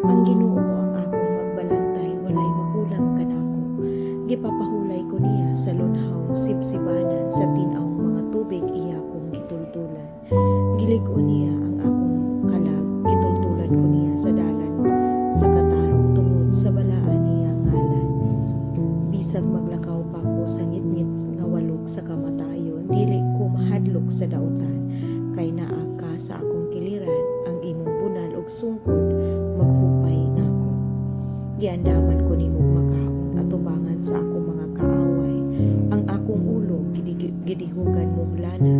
Ang Ginoo ang akong magbalantay, walay makulang kanako. Gipapahulay ko niya sa lunhaw, sipsibanan, sa tinawng mga tubig iya kong gitultulan. Gilig-o niya ang akong kalag, gitultulan ko niya sa dalan, sa katarong tungod sa balaan niya ngalan. Bisag maglakaw pa ko sa ngitngit nga walok sa kamatayon, dili ko mahadlok sa dautan, kay naa ka sa akong kiliran, ang imong bunal og sungkod maghupay nako. Giandaman ko nimo makaon atubangan sa akong mga kaaway, ang akong ulo gidihugan mo lana,